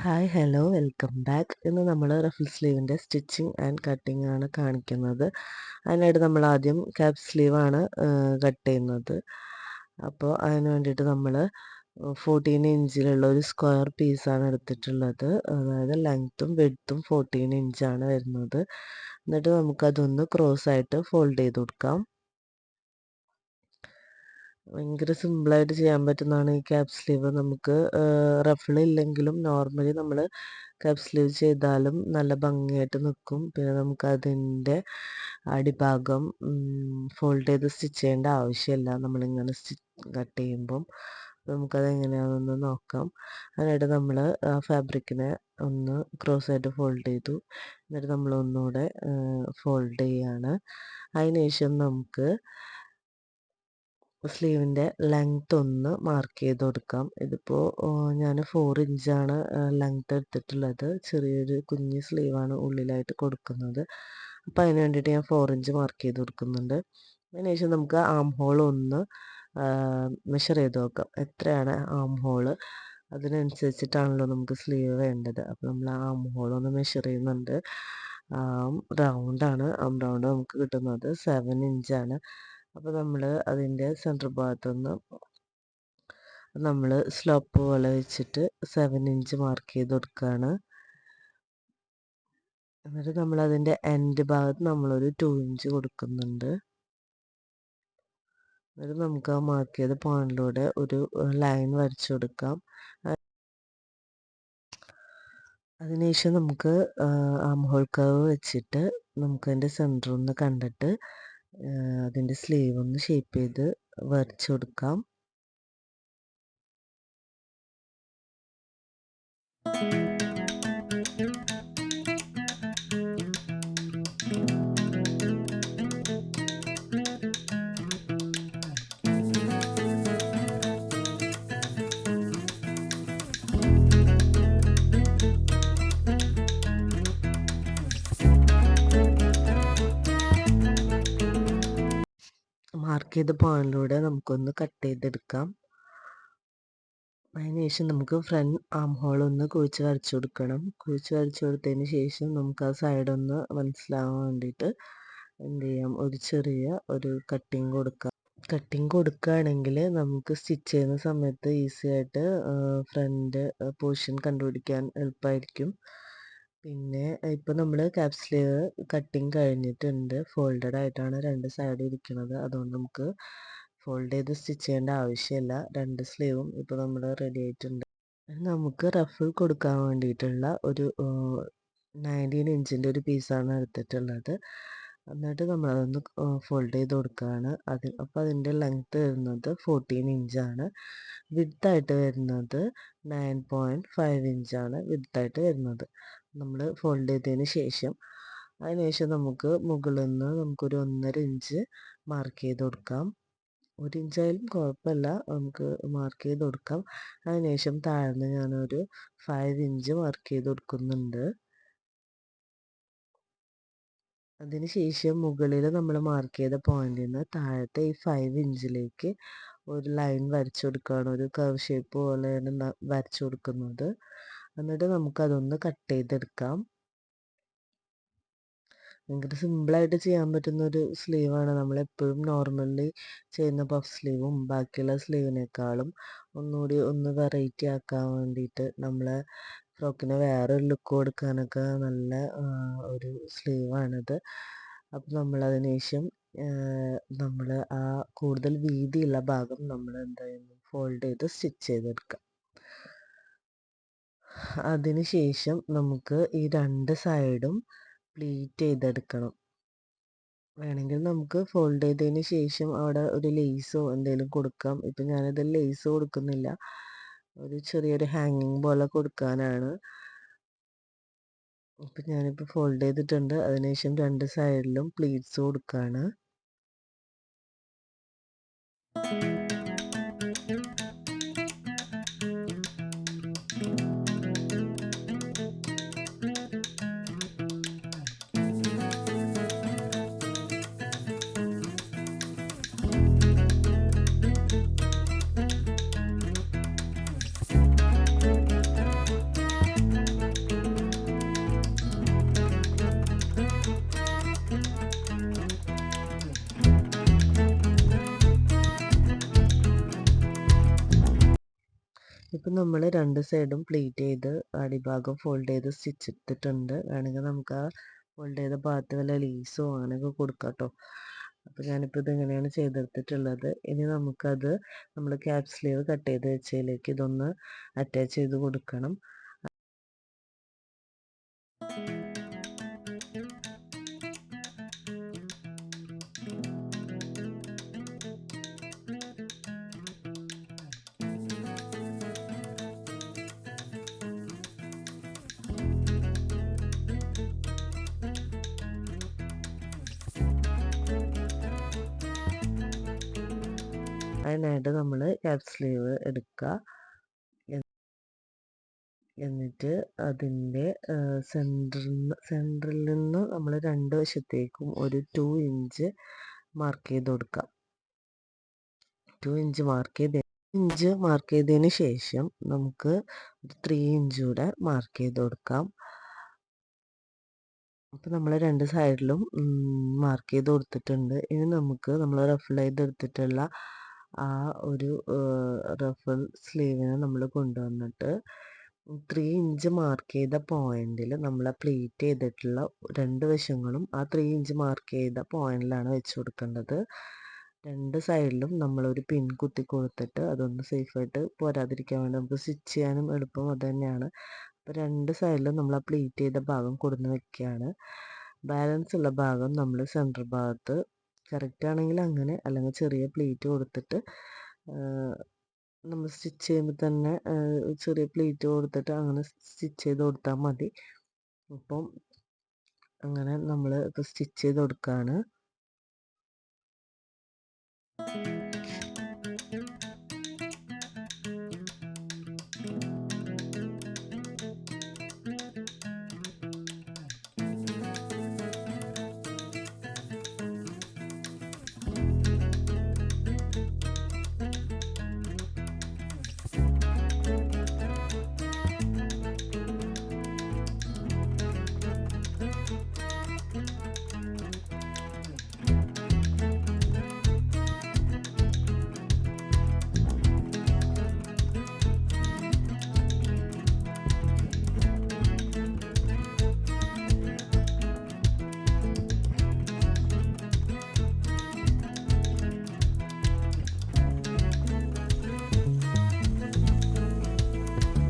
Hi hello welcome back. ഇന്ന് നമ്മൾ ruffle സ്ലീവിൻ്റെ സ്റ്റിച്ചിങ് ആൻഡ് കട്ടിങ് ആണ് കാണിക്കുന്നത്. അതിനായിട്ട് നമ്മൾ ആദ്യം ക്യാപ് സ്ലീവാണ് കട്ട് ചെയ്യുന്നത്. അപ്പോൾ അതിന് വേണ്ടിയിട്ട് നമ്മൾ 14 ഇഞ്ചിലുള്ള ഒരു സ്ക്വയർ പീസാണ് എടുത്തിട്ടുള്ളത്. അതായത് ലെങ്ത്തും വിഡ്ത്തും 14 ഇഞ്ചാണ് വരുന്നത്. എന്നിട്ട് നമുക്കതൊന്ന് ക്രോസ് ആയിട്ട് ഫോൾഡ് ചെയ്ത് കൊടുക്കാം. ഭയങ്കര സിമ്പിളായിട്ട് ചെയ്യാൻ പറ്റുന്നതാണ് ഈ ക്യാപ് സ്ലീവ്. നമുക്ക് റഫിളില്ലെങ്കിലും നോർമലി നമ്മൾ ക്യാപ് സ്ലീവ് ചെയ്താലും നല്ല ഭംഗിയായിട്ട് നിൽക്കും. പിന്നെ നമുക്കതിൻ്റെ അടിഭാഗം ഫോൾഡ് ചെയ്ത് സ്റ്റിച്ച് ചെയ്യേണ്ട ആവശ്യമില്ല നമ്മളിങ്ങനെ കട്ട് ചെയ്യുമ്പം. നമുക്കത് എങ്ങനെയാണെന്ന് നോക്കാം. അതിനായിട്ട് നമ്മൾ ആ ഫാബ്രിക്കിനെ ഒന്ന് ക്രോസ് ആയിട്ട് ഫോൾഡ് ചെയ്തു. എന്നിട്ട് നമ്മൾ ഒന്നുകൂടെ ഫോൾഡ് ചെയ്യാണ്. അതിനുശേഷം നമുക്ക് സ്ലീവിൻ്റെ ലെങ്ത് ഒന്ന് മാർക്ക് ചെയ്ത് കൊടുക്കാം. ഇതിപ്പോൾ ഞാൻ 4 ഇഞ്ചാണ് ലെങ്ത് എടുത്തിട്ടുള്ളത്. ചെറിയൊരു കുഞ്ഞ് സ്ലീവാണ് ഉള്ളിലായിട്ട് കൊടുക്കുന്നത്. അപ്പോൾ അതിന് വേണ്ടിയിട്ട് ഞാൻ 4 ഇഞ്ച് മാർക്ക് ചെയ്ത് കൊടുക്കുന്നുണ്ട്. അതിനുശേഷം നമുക്ക് ആം ഹോൾ ഒന്ന് മെഷർ ചെയ്ത് നോക്കാം. എത്രയാണ് ആം ഹോള്, അതിനനുസരിച്ചിട്ടാണല്ലോ നമുക്ക് സ്ലീവ് വേണ്ടത്. അപ്പോൾ നമ്മൾ ആ ആം ഹോൾ ഒന്ന് മെഷർ ചെയ്യുന്നുണ്ട്. റൗണ്ടാണ്. ആം റൗണ്ട് നമുക്ക് കിട്ടുന്നത് 7 ഇഞ്ചാണ്. അപ്പോൾ നമ്മൾ അതിൻ്റെ സെൻറ്റർ ഭാഗത്തുനിന്ന് നമ്മൾ സ്ലോപ്പ് പോലെ വെച്ചിട്ട് 7 ഇഞ്ച് മാർക്ക് ചെയ്ത് കൊടുക്കുകയാണ്. എന്നിട്ട് നമ്മൾ അതിൻ്റെ എൻഡ് ഭാഗത്ത് നമ്മളൊരു 2 ഇഞ്ച് കൊടുക്കുന്നുണ്ട്. എന്നിട്ട് നമുക്ക് ആ മാർക്ക് ചെയ്ത പോയിന്റിലൂടെ ഒരു ലൈൻ വരച്ചു കൊടുക്കാം. അതിനുശേഷം നമുക്ക് ആം ഹോൾ കർവ് വെച്ചിട്ട് നമുക്കതിൻ്റെ സെൻറ്റർ ഒന്ന് കണ്ടിട്ട് അതിൻ്റെ സ്ലീവ് ഒന്ന് ഷേപ്പ് ചെയ്ത് വരച്ചു കൊടുക്കാം. മാർക്ക് ചെയ്ത പോയിന്റിലൂടെ നമുക്കൊന്ന് കട്ട് ചെയ്തെടുക്കാം. അതിനുശേഷം നമുക്ക് ഫ്രണ്ട് ആം ഹോൾ ഒന്ന് കുഴിച്ച് വരച്ചു കൊടുക്കണം. കുഴിച്ച് വരച്ചു കൊടുത്തതിന് ശേഷം നമുക്ക് ആ സൈഡ് ഒന്ന് മനസ്സിലാവാൻ വേണ്ടിയിട്ട് എന്ത് ചെയ്യാം, ഒരു ചെറിയ ഒരു കട്ടിങ് കൊടുക്കാം. കട്ടിങ് കൊടുക്കുകയാണെങ്കിൽ നമുക്ക് സ്റ്റിച്ച് ചെയ്യുന്ന സമയത്ത് ഈസി ആയിട്ട് ഫ്രണ്ട് പോർഷൻ കണ്ടുപിടിക്കാൻ എളുപ്പമായിരിക്കും. പിന്നെ ഇപ്പോൾ നമ്മൾ ക്യാപ് സ്ലീവ് കട്ടിങ് കഴിഞ്ഞിട്ടുണ്ട്. ഫോൾഡഡ് ആയിട്ടാണ് രണ്ട് സൈഡും ഇരിക്കുന്നത്. അതുകൊണ്ട് നമുക്ക് ഫോൾഡ് ചെയ്ത് സ്റ്റിച്ച് ചെയ്യേണ്ട ആവശ്യമില്ല. രണ്ട് സ്ലീവും ഇപ്പോൾ നമ്മൾ റെഡി ആയിട്ടുണ്ട്. നമുക്ക് റഫിൾ കൊടുക്കാൻ വേണ്ടിയിട്ടുള്ള ഒരു 19 ഇഞ്ചിൻ്റെ ഒരു പീസാണ് എടുത്തിട്ടുള്ളത്. എന്നിട്ട് നമ്മളതൊന്ന് ഫോൾഡ് ചെയ്ത് കൊടുക്കുകയാണ്. അപ്പോൾ അതിൻ്റെ ലെങ്ത്ത് വരുന്നത് 14 ഇഞ്ചാണ്. വിഡ്ത്തായിട്ട് വരുന്നത് 9.5 ഇഞ്ചാണ് വിഡ്ത്തായിട്ട് വരുന്നത്. നമ്മൾ ഫോൾഡ് ചെയ്തതിന് ശേഷം അതിനുശേഷം നമുക്ക് മുകളിൽ നിന്ന് നമുക്കൊരു 1.5 ഇഞ്ച് മാർക്ക് ചെയ്ത് കൊടുക്കാം. 1 ഇഞ്ചായാലും കുഴപ്പമില്ല, നമുക്ക് മാർക്ക് ചെയ്ത് കൊടുക്കാം. അതിനുശേഷം താഴ്ന്ന് ഞാനൊരു 5 ഇഞ്ച് മാർക്ക് ചെയ്ത് കൊടുക്കുന്നുണ്ട്. അതിനുശേഷം മുകളിൽ നമ്മൾ മാർക്ക് ചെയ്ത പോയിന്റിൽ നിന്ന് താഴത്തെ ഈ 5 ഇഞ്ചിലേക്ക് ഒരു ലൈൻ വരച്ചു കൊടുക്കുകയാണ്. ഒരു കർവ് ഷേപ്പ് പോലെയാണ് വരച്ചു കൊടുക്കുന്നത്. എന്നിട്ട് നമുക്കതൊന്ന് കട്ട് ചെയ്തെടുക്കാം. ഭയങ്കര സിമ്പിളായിട്ട് ചെയ്യാൻ പറ്റുന്ന ഒരു സ്ലീവാണ്. നമ്മളെപ്പോഴും നോർമലി ചെയ്യുന്ന പഫ് സ്ലീവും ബാക്കിയുള്ള സ്ലീവിനേക്കാളും ഒന്നുകൂടി ഒന്ന് വെറൈറ്റി ആക്കാൻ വേണ്ടിയിട്ട് നമ്മളെ ഫ്രോക്കിന് വേറൊരു ലുക്ക് കൊടുക്കാനൊക്കെ നല്ല ഒരു സ്ലീവാണിത്. അപ്പം നമ്മളതിന് ശേഷം നമ്മൾ ആ കൂടുതൽ വീതിയുള്ള ഭാഗം നമ്മൾ എന്താ ചെയ്യുന്നു, ഫോൾഡ് ചെയ്ത് സ്റ്റിച്ച് ചെയ്തെടുക്കാം. അതിന് ശേഷം നമുക്ക് ഈ രണ്ട് സൈഡും പ്ലീറ്റ് ചെയ്തെടുക്കണം. വേണമെങ്കിൽ നമുക്ക് ഫോൾഡ് ചെയ്തതിന് ശേഷം അവിടെ ഒരു ലേസോ എന്തെങ്കിലും കൊടുക്കാം. ഇപ്പം ഞാനിത് ലേസ് കൊടുക്കുന്നില്ല, ഒരു ചെറിയൊരു ഹാങ്ങിങ് പോലെ കൊടുക്കാനാണ്. ഇപ്പം ഞാനിപ്പോൾ ഫോൾഡ് ചെയ്തിട്ടുണ്ട്. അതിനുശേഷം രണ്ട് സൈഡിലും പ്ലീറ്റ്സ് കൊടുക്കുകയാണ്. അപ്പം നമ്മൾ രണ്ട് സൈഡും പ്ലീറ്റ് ചെയ്ത് അടിഭാഗം ഫോൾഡ് ചെയ്ത് സ്റ്റിച്ച് എടുത്തിട്ടുണ്ട്. വേണമെങ്കിൽ നമുക്ക് ആ ഫോൾഡ് ചെയ്ത ഭാഗത്ത് വല്ല ലീസോ അങ്ങനെയൊക്കെ കൊടുക്കാം കേട്ടോ. അപ്പോൾ ഞാനിപ്പോൾ ഇതിങ്ങനെയാണ് ചെയ്തെടുത്തിട്ടുള്ളത്. ഇനി നമുക്കത് നമ്മൾ ക്യാപ് സ്ലീവ് കട്ട് ചെയ്ത് വെച്ചതിലേക്ക് ഇതൊന്ന് അറ്റാച്ച് ചെയ്ത് കൊടുക്കണം. അതിനായിട്ട് നമ്മൾ ക്യാപ് സ്ലീവ് എടുക്കുക. എന്നിട്ട് അതിൻ്റെ സെൻറ്ററിൽ നിന്ന് നമ്മൾ രണ്ട് വശത്തേക്കും ഒരു 2 ഇഞ്ച് മാർക്ക് ചെയ്ത് കൊടുക്കാം. 2 ഇഞ്ച് മാർക്ക് ചെയ്തതിന് ശേഷം നമുക്ക് 3 ഇഞ്ച് കൂടെ മാർക്ക് ചെയ്ത് കൊടുക്കാം. അപ്പോൾ നമ്മൾ രണ്ട് സൈഡിലും മാർക്ക് ചെയ്ത് കൊടുത്തിട്ടുണ്ട്. ഇനി നമുക്ക് നമ്മൾ റഫിൾ ചെയ്തെടുത്തിട്ടുള്ള ആ ഒരു റഫിൾ സ്ലീവിനെ നമ്മൾ കൊണ്ടുവന്നിട്ട് 3 ഇഞ്ച് മാർക്ക് ചെയ്ത പോയിന്റിൽ നമ്മൾ പ്ലീറ്റ് ചെയ്തിട്ടുള്ള രണ്ട് വശങ്ങളും ആ 3 ഇഞ്ച് മാർക്ക് ചെയ്ത പോയിന്റിലാണ് വെച്ച് കൊടുക്കേണ്ടത്. രണ്ട് സൈഡിലും നമ്മളൊരു പിൻ കുത്തി കൊടുത്തിട്ട് അതൊന്ന് സേഫായിട്ട് പോരാതിരിക്കാൻ വേണ്ടി നമുക്ക് സ്റ്റിച്ച് ചെയ്യാനും എളുപ്പം അത് തന്നെയാണ്. അപ്പോൾ രണ്ട് സൈഡിലും നമ്മൾ ആ പ്ലീറ്റ് ചെയ്ത ഭാഗം കൊടുന്ന് വെക്കുകയാണ്. ബാലൻസ് ഉള്ള ഭാഗം നമ്മൾ സെൻറ്റർ ഭാഗത്ത് കറക്റ്റ് ആണെങ്കിൽ അങ്ങനെ, അല്ലെങ്കിൽ ചെറിയ പ്ലീറ്റ് കൊടുത്തിട്ട് നമ്മൾ സ്റ്റിച്ച് ചെയ്യുമ്പോൾ തന്നെ ചെറിയ പ്ലീറ്റ് കൊടുത്തിട്ട് അങ്ങനെ സ്റ്റിച്ച് ചെയ്ത് കൊടുത്താൽ മതി. അപ്പം അങ്ങനെ നമ്മൾ ഇപ്പോൾ സ്റ്റിച്ച് ചെയ്ത് കൊടുക്കുകയാണ്.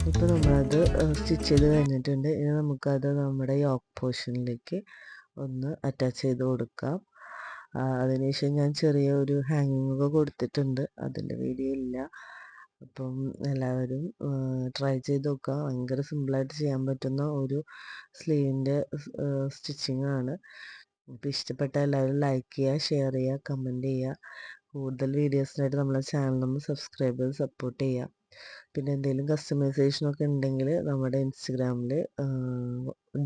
ഇപ്പോൾ നമ്മളത് സ്റ്റിച്ച് ചെയ്ത് കഴിഞ്ഞിട്ടുണ്ട്. ഇനി നമുക്കത് നമ്മുടെ യോക്ക് പോർഷനിലേക്ക് ഒന്ന് അറ്റാച്ച് ചെയ്ത് കൊടുക്കാം. അതിനുശേഷം ഞാൻ ചെറിയ ഒരു ഹാങ്ങിങ് ഒക്കെ കൊടുത്തിട്ടുണ്ട്, അതിൻ്റെ വീഡിയോ ഇല്ല. അപ്പം എല്ലാവരും ട്രൈ ചെയ്ത് നോക്കുക. ഭയങ്കര സിമ്പിളായിട്ട് ചെയ്യാൻ പറ്റുന്ന ഒരു സ്ലീവിൻ്റെ സ്റ്റിച്ചിങ് ആണ്. അപ്പോൾ ഇഷ്ടപ്പെട്ട എല്ലാവരും ലൈക്ക് ചെയ്യുക, ഷെയർ ചെയ്യുക, കമൻറ്റ് ചെയ്യുക. കൂടുതൽ വീഡിയോസിനായിട്ട് നമ്മളെ ചാനൽ ഒന്ന് സബ്സ്ക്രൈബ് ചെയ്ത് സപ്പോർട്ട് ചെയ്യുക. പിന്നെ എന്തെങ്കിലും കസ്റ്റമൈസേഷനൊക്കെ ഉണ്ടെങ്കിൽ നമ്മുടെ ഇൻസ്റ്റഗ്രാമിൽ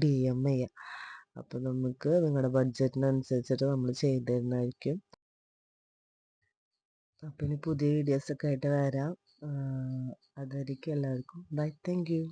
DM ചെയ്യാം. അപ്പോൾ നമുക്ക് നിങ്ങളുടെ ബഡ്ജറ്റിനനുസരിച്ചിട്ട് നമ്മൾ ചെയ്ത് തരുന്നതായിരിക്കും. അപ്പം ഇനി പുതിയ വീഡിയോസൊക്കെ ആയിട്ട് വരാം. അതുവരേക്കും എല്ലാവർക്കും ബൈ. Thank you.